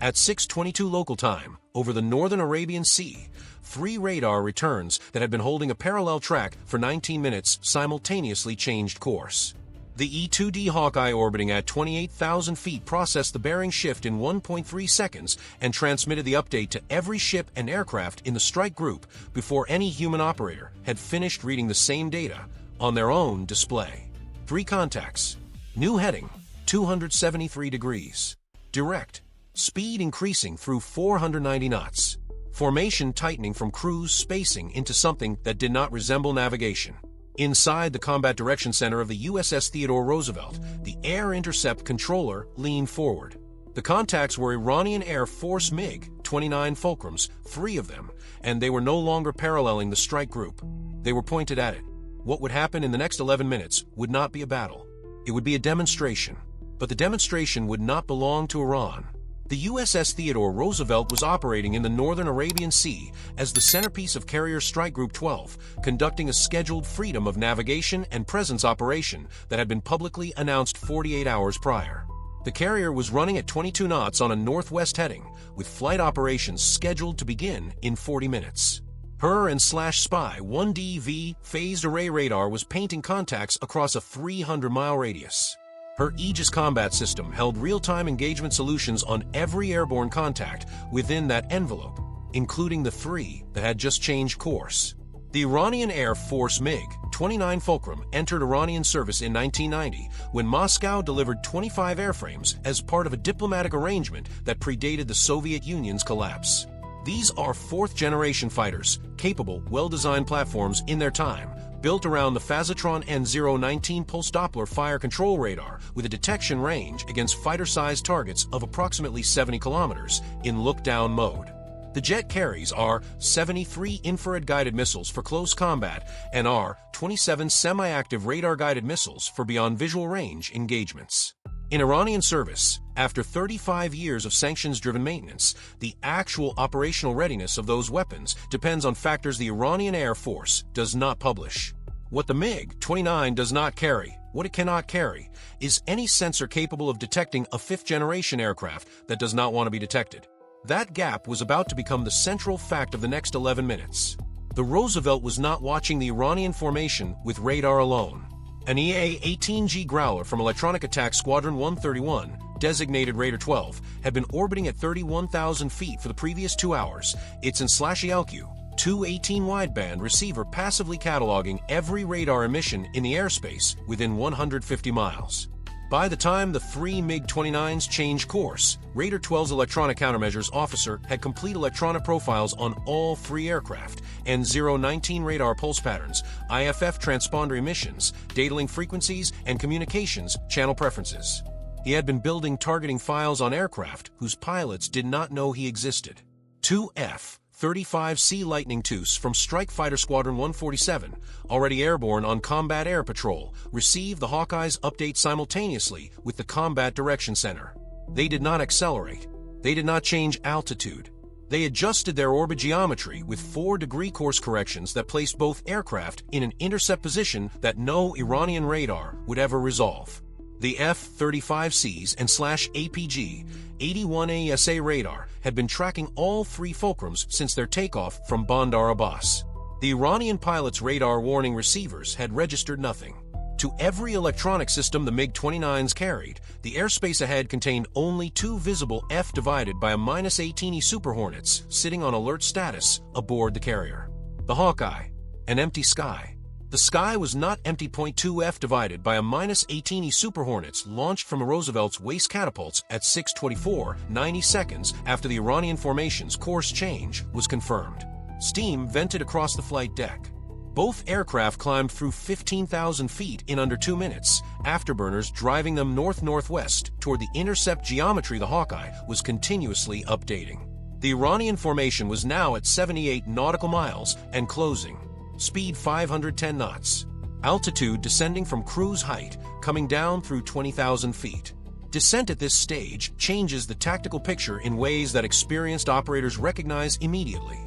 At 6:22 local time, over the northern Arabian Sea, 3 radar returns that had been holding a parallel track for 19 minutes simultaneously changed course. The E-2D Hawkeye orbiting at 28,000 feet processed the bearing shift in 1.3 seconds and transmitted the update to every ship and aircraft in the strike group before any human operator had finished reading the same data on their own display. 3 contacts. New heading, 273 degrees. Direct. Speed increasing through 490 knots. Formation tightening from cruise spacing into something that did not resemble navigation. Inside the Combat Direction Center of the USS Theodore Roosevelt, the Air Intercept Controller leaned forward. The contacts were Iranian Air Force MiG-29 Fulcrums, 3 of them, and they were no longer paralleling the strike group. They were pointed at it. What would happen in the next 11 minutes would not be a battle. It would be a demonstration. But the demonstration would not belong to Iran. The USS Theodore Roosevelt was operating in the northern Arabian Sea as the centerpiece of Carrier Strike Group 12, conducting a scheduled freedom of navigation and presence operation that had been publicly announced 48 hours prior. The carrier was running at 22 knots on a northwest heading, with flight operations scheduled to begin in 40 minutes. Her and Spy 1DV phased array radar was painting contacts across a 300-mile radius. Her Aegis combat system held real-time engagement solutions on every airborne contact within that envelope, including the 3 that had just changed course. The Iranian Air Force MiG-29 Fulcrum entered Iranian service in 1990 when Moscow delivered 25 airframes as part of a diplomatic arrangement that predated the Soviet Union's collapse. These are 4th-generation fighters, capable, well-designed platforms in their time, built around the Phasitron N019 pulse Doppler fire control radar with a detection range against fighter-sized targets of approximately 70 kilometers in look-down mode. The jet carries R-73 infrared-guided missiles for close combat and R-27 semi-active radar-guided missiles for beyond visual range engagements. In Iranian service, after 35 years of sanctions-driven maintenance, the actual operational readiness of those weapons depends on factors the Iranian Air Force does not publish. What the MiG-29 does not carry, what it cannot carry, is any sensor capable of detecting a 5th-generation aircraft that does not want to be detected. That gap was about to become the central fact of the next 11 minutes. The Roosevelt was not watching the Iranian formation with radar alone. An EA-18G Growler from Electronic Attack Squadron 131, designated Raider 12, had been orbiting at 31,000 feet for the previous 2 hours, its LQ, 218 wideband receiver passively cataloging every radar emission in the airspace within 150 miles. By the time the 3 MiG-29s changed course, Raider 12's electronic countermeasures officer had complete electronic profiles on all 3 aircraft, N019 radar pulse patterns, IFF transponder emissions, data link frequencies, and communications channel preferences. He had been building targeting files on aircraft whose pilots did not know he existed. 2 F-35C Lightning IIs from Strike Fighter Squadron 147, already airborne on Combat Air Patrol, received the Hawkeye's update simultaneously with the Combat Direction Center. They did not accelerate. They did not change altitude. They adjusted their orbit geometry with 4-degree course corrections that placed both aircraft in an intercept position that no Iranian radar would ever resolve. The F-35Cs and APG-81 ASA radar had been tracking all 3 fulcrums since their takeoff from Bandar Abbas. The Iranian pilots' radar warning receivers had registered nothing. To every electronic system the MiG-29s carried, the airspace ahead contained only 2 visible F divided by a -18E Super Hornets sitting on alert status aboard the carrier. The Hawkeye, an empty sky. The sky was not empty. 2 F divided by a -18E Super Hornets launched from a Roosevelt's waste catapults at 6:24, 90 seconds after the Iranian formation's course change was confirmed. Steam vented across the flight deck. Both aircraft climbed through 15,000 feet in under 2 minutes, afterburners driving them north-northwest toward the intercept geometry the Hawkeye was continuously updating. The Iranian formation was now at 78 nautical miles and closing. Speed 510 knots. Altitude descending from cruise height, coming down through 20,000 feet. Descent at this stage changes the tactical picture in ways that experienced operators recognize immediately.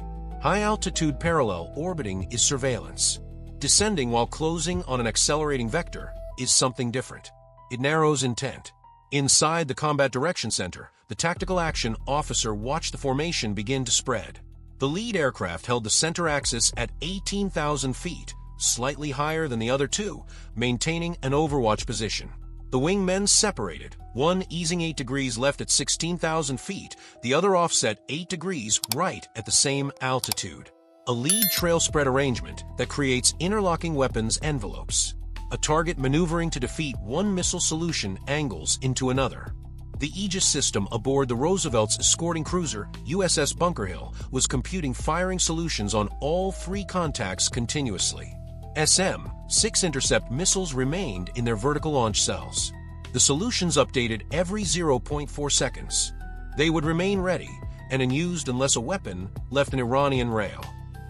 High-altitude parallel orbiting is surveillance. Descending while closing on an accelerating vector is something different. It narrows intent. Inside the Combat Direction Center, the tactical action officer watched the formation begin to spread. The lead aircraft held the center axis at 18,000 feet, slightly higher than the other two, maintaining an overwatch position. The wingmen separated, one easing 8 degrees left at 16,000 feet, the other offset 8 degrees right at the same altitude. A lead trail spread arrangement that creates interlocking weapons envelopes. A target maneuvering to defeat one missile solution angles into another. The Aegis system aboard the Roosevelt's escorting cruiser, USS Bunker Hill, was computing firing solutions on all 3 contacts continuously. SM-6 intercept missiles remained in their vertical launch cells. The solutions updated every 0.4 seconds. They would remain ready and unused unless a weapon left an Iranian rail.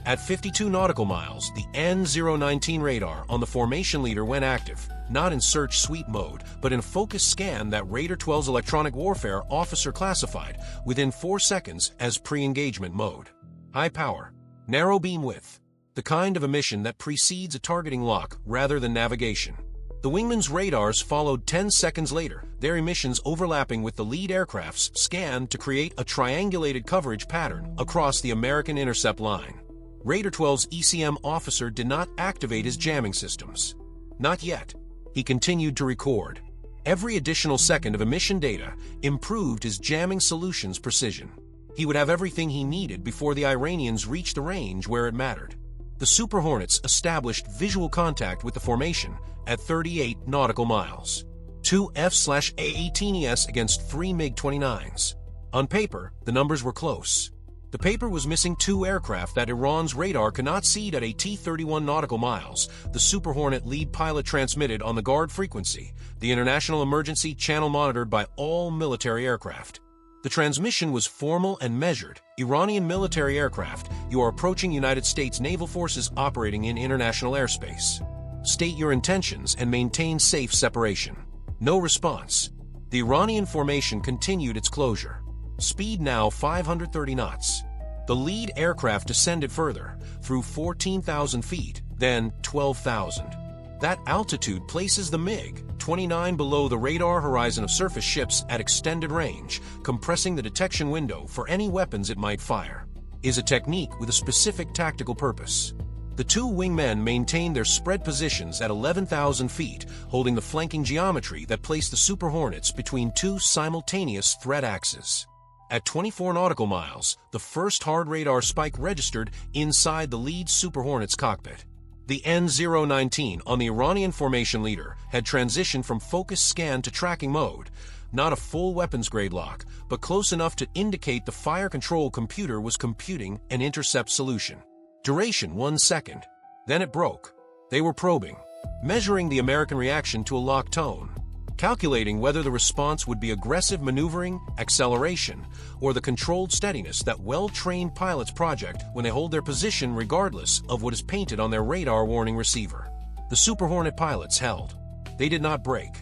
At 52 nautical miles, the N-019 radar on the formation leader went active, not in search sweep mode, but in focus scan that Raider 12's electronic warfare officer classified within 4 seconds as pre-engagement mode. High power, narrow beam width, the kind of emission that precedes a targeting lock rather than navigation. The wingman's radars followed 10 seconds later, their emissions overlapping with the lead aircraft's scan to create a triangulated coverage pattern across the American intercept line. Raider 12's ECM officer did not activate his jamming systems. Not yet. He continued to record. Every additional second of emission data improved his jamming solution's precision. He would have everything he needed before the Iranians reached the range where it mattered. The Super Hornets established visual contact with the formation at 38 nautical miles. 2 F/A-18Es against 3 MiG-29s. On paper, the numbers were close. The paper was missing 2 aircraft that Iran's radar cannot see at a T-31 nautical miles. The Super Hornet lead pilot transmitted on the guard frequency, the international emergency channel monitored by all military aircraft. The transmission was formal and measured. Iranian military aircraft, you are approaching United States naval forces operating in international airspace. State your intentions and maintain safe separation. No response. The Iranian formation continued its closure. Speed now 530 knots. The lead aircraft descended further, through 14,000 feet, then 12,000. That altitude places the MiG-29 below the radar horizon of surface ships at extended range, compressing the detection window for any weapons it might fire. Is a technique with a specific tactical purpose. The 2 wingmen maintained their spread positions at 11,000 feet, holding the flanking geometry that placed the Super Hornets between 2 simultaneous threat axes. At 24 nautical miles, the first hard radar spike registered inside the lead Super Hornet's cockpit. The N-019 on the Iranian formation leader had transitioned from focus scan to tracking mode, not a full weapons-grade lock, but close enough to indicate the fire control computer was computing an intercept solution. Duration 1 second. Then it broke. They were probing, measuring the American reaction to a locked tone, calculating whether the response would be aggressive maneuvering, acceleration, or the controlled steadiness that well-trained pilots project when they hold their position regardless of what is painted on their radar warning receiver. The Super Hornet pilots held. They did not brake.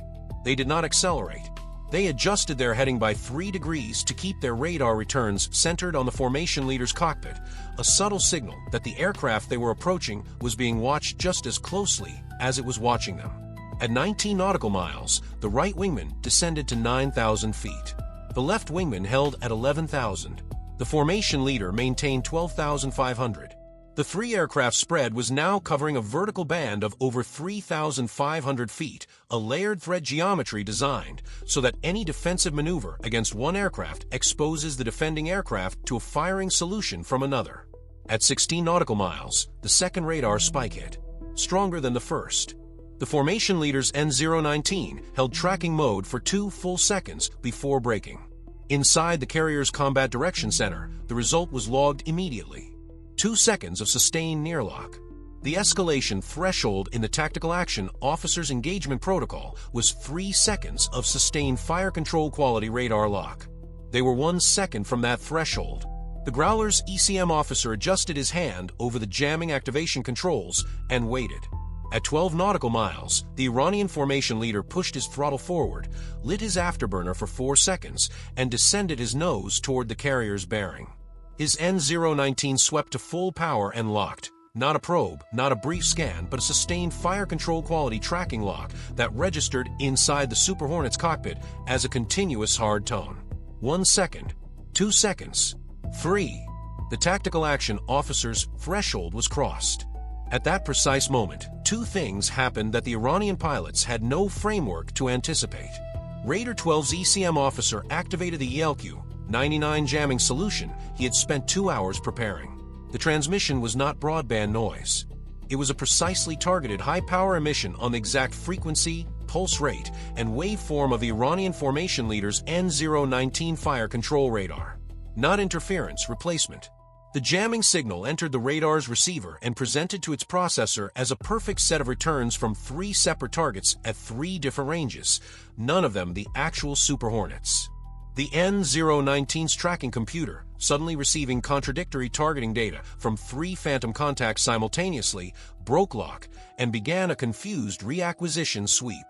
They did not accelerate. They adjusted their heading by 3 degrees to keep their radar returns centered on the formation leader's cockpit, a subtle signal that the aircraft they were approaching was being watched just as closely as it was watching them. At 19 nautical miles, the right wingman descended to 9,000 feet. The left wingman held at 11,000. The formation leader maintained 12,500. The 3 aircraft spread was now covering a vertical band of over 3,500 feet, a layered thread geometry designed so that any defensive maneuver against one aircraft exposes the defending aircraft to a firing solution from another. At 16 nautical miles, the second radar spike hit, stronger than the first. The formation leader's N-019 held tracking mode for 2 full seconds before braking. Inside the carrier's combat direction center, the result was logged immediately. 2 seconds of sustained near lock. The escalation threshold in the tactical action officer's engagement protocol was 3 seconds of sustained fire control quality radar lock. They were 1 second from that threshold. The Growler's ECM officer adjusted his hand over the jamming activation controls and waited. At 12 nautical miles, the Iranian formation leader pushed his throttle forward, lit his afterburner for 4 seconds, and descended his nose toward the carrier's bearing. His N-019 swept to full power and locked, Not a probe, not a brief scan, but a sustained fire control quality tracking lock that registered inside the Super Hornet's cockpit as a continuous hard tone. 1 second, 2 seconds, 3. The tactical action officer's threshold was crossed. At that precise moment, two things happened that the Iranian pilots had no framework to anticipate. Raider 12's ECM officer activated the ELQ-99 jamming solution he had spent 2 hours preparing. The transmission was not broadband noise. It was a precisely targeted high-power emission on the exact frequency, pulse rate, and waveform of the Iranian formation leader's N019 fire control radar. Not interference, replacement. The jamming signal entered the radar's receiver and presented to its processor as a perfect set of returns from 3 separate targets at 3 different ranges, none of them the actual Super Hornets. The N019's tracking computer, suddenly receiving contradictory targeting data from 3 phantom contacts simultaneously, broke lock and began a confused reacquisition sweep.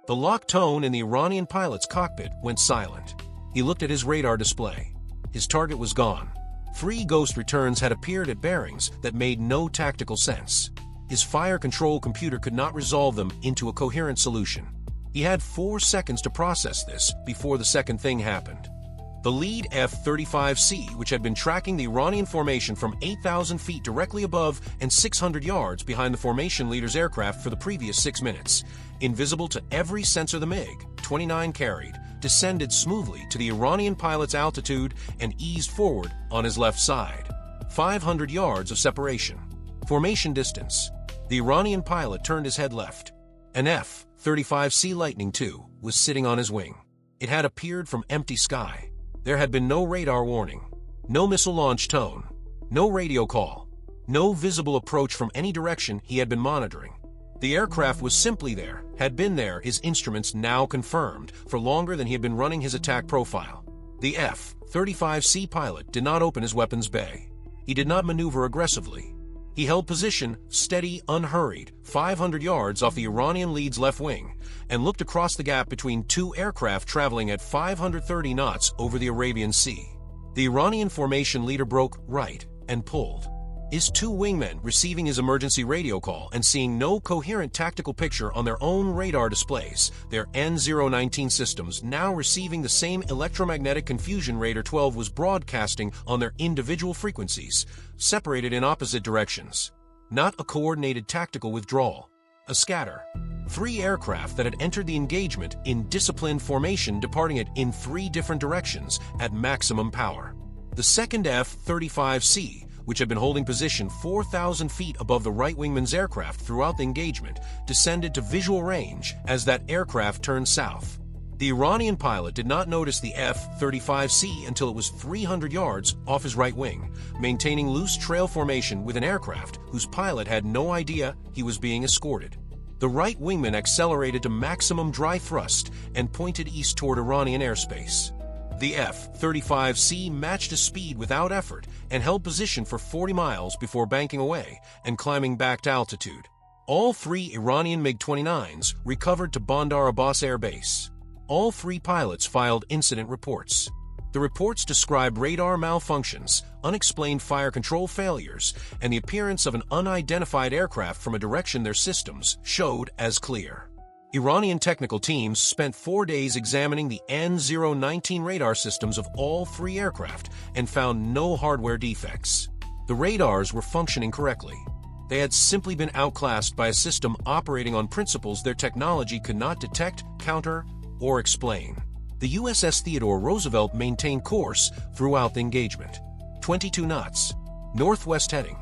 The lock tone in the Iranian pilot's cockpit went silent. He looked at his radar display. His target was gone. 3 ghost returns had appeared at bearings that made no tactical sense. His fire control computer could not resolve them into a coherent solution. He had 4 seconds to process this before the second thing happened. The lead F-35C, which had been tracking the Iranian formation from 8,000 feet directly above and 600 yards behind the formation leader's aircraft for the previous 6 minutes, invisible to every sensor the MiG-29 carried, descended smoothly to the Iranian pilot's altitude and eased forward on his left side. 500 yards of separation. Formation distance. The Iranian pilot turned his head left. An F-35C Lightning II was sitting on his wing. It had appeared from empty sky. There had been no radar warning, no missile launch tone, no radio call, no visible approach from any direction he had been monitoring. The aircraft was simply there, had been there, his instruments now confirmed, for longer than he had been running his attack profile. The F-35C pilot did not open his weapons bay. He did not maneuver aggressively. He held position, steady, unhurried, 500 yards off the Iranian lead's left wing, and looked across the gap between 2 aircraft traveling at 530 knots over the Arabian Sea. The Iranian formation leader broke right and pulled. His 2 wingmen, receiving his emergency radio call and seeing no coherent tactical picture on their own radar displays, their N019 systems now receiving the same electromagnetic confusion Raider 12 was broadcasting on their individual frequencies, separated in opposite directions. Not a coordinated tactical withdrawal. A scatter. 3 aircraft that had entered the engagement in disciplined formation departing it in 3 different directions at maximum power. The second F-35C, which had been holding position 4,000 feet above the right wingman's aircraft throughout the engagement, descended to visual range as that aircraft turned south. The Iranian pilot did not notice the F-35C until it was 300 yards off his right wing, maintaining loose trail formation with an aircraft whose pilot had no idea he was being escorted. The right wingman accelerated to maximum dry thrust and pointed east toward Iranian airspace. The F-35C matched his speed without effort and held position for 40 miles before banking away and climbing back to altitude. All 3 Iranian MiG-29s recovered to Bandar Abbas Air Base. All 3 pilots filed incident reports. The reports described radar malfunctions, unexplained fire control failures, and the appearance of an unidentified aircraft from a direction their systems showed as clear. Iranian technical teams spent 4 days examining the N019 radar systems of all 3 aircraft and found no hardware defects. The radars were functioning correctly. They had simply been outclassed by a system operating on principles their technology could not detect, counter, or explain. The USS Theodore Roosevelt maintained course throughout the engagement. 22 knots. Northwest heading.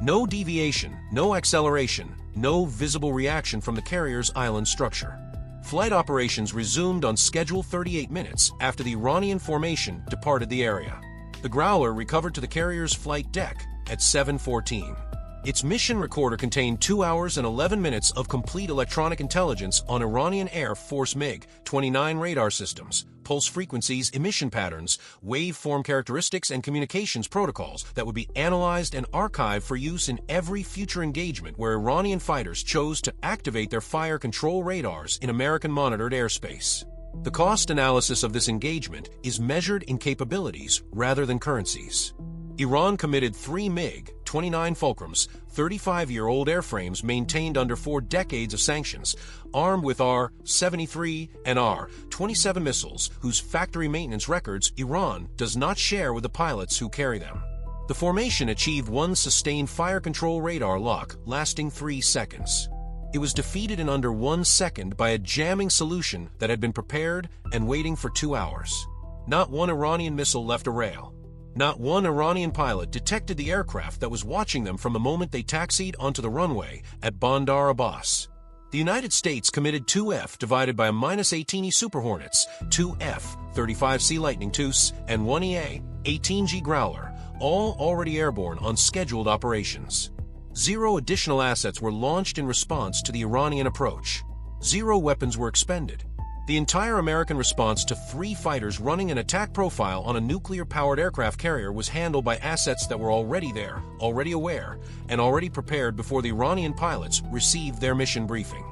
No deviation, no acceleration, no visible reaction from the carrier's island structure. Flight operations resumed on schedule 38 minutes after the Iranian formation departed the area. The Growler recovered to the carrier's flight deck at 7:14. Its mission recorder contained 2 hours and 11 minutes of complete electronic intelligence on Iranian Air Force MiG-29 radar systems, pulse frequencies, emission patterns, waveform characteristics, and communications protocols that would be analyzed and archived for use in every future engagement where Iranian fighters chose to activate their fire control radars in American-monitored airspace. The cost analysis of this engagement is measured in capabilities rather than currencies. Iran committed 3 MiG-29 MiG-29 Fulcrums, 35-year-old airframes maintained under 4 decades of sanctions, armed with R-73 and R-27 missiles, whose factory maintenance records Iran does not share with the pilots who carry them. The formation achieved one sustained fire control radar lock lasting 3 seconds. It was defeated in under 1 second by a jamming solution that had been prepared and waiting for 2 hours. Not one Iranian missile left a rail. Not one Iranian pilot detected the aircraft that was watching them from the moment they taxied onto the runway at Bandar Abbas. The United States committed 2 F divided by a -18E Super Hornets, 2 F-35C Lightning IIs, and 1 EA-18G Growler, all already airborne on scheduled operations. 0 additional assets were launched in response to the Iranian approach. 0 weapons were expended. The entire American response to 3 fighters running an attack profile on a nuclear-powered aircraft carrier was handled by assets that were already there, already aware, and already prepared before the Iranian pilots received their mission briefing.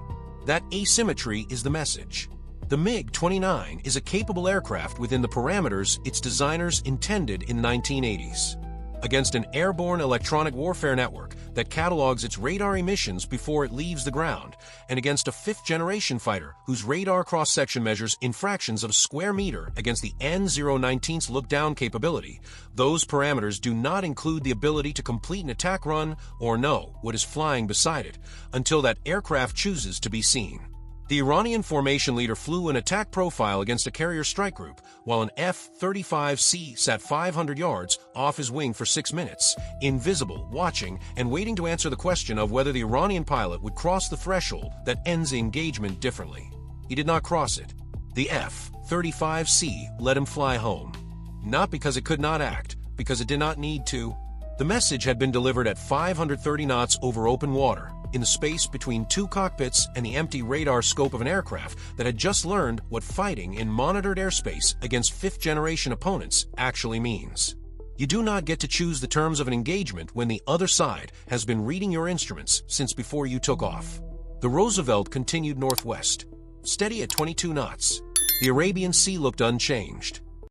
That asymmetry is the message. The MiG-29 is a capable aircraft within the parameters its designers intended in the 1980s. Against an airborne electronic warfare network that catalogs its radar emissions before it leaves the ground, and against a 5th-generation fighter whose radar cross-section measures in fractions of a square meter against the N019's look-down capability, those parameters do not include the ability to complete an attack run or know what is flying beside it until that aircraft chooses to be seen. The Iranian formation leader flew an attack profile against a carrier strike group, while an F-35C sat 500 yards off his wing for 6 minutes, invisible, watching, and waiting to answer the question of whether the Iranian pilot would cross the threshold that ends the engagement differently. He did not cross it. The F-35C let him fly home. Not because it could not act, because it did not need to. The message had been delivered at 530 knots over open water, in the space between 2 cockpits and the empty radar scope of an aircraft that had just learned what fighting in monitored airspace against 5th-generation opponents actually means. You do not get to choose the terms of an engagement when the other side has been reading your instruments since before you took off. The Roosevelt continued northwest, steady at 22 knots. The Arabian Sea looked unchanged.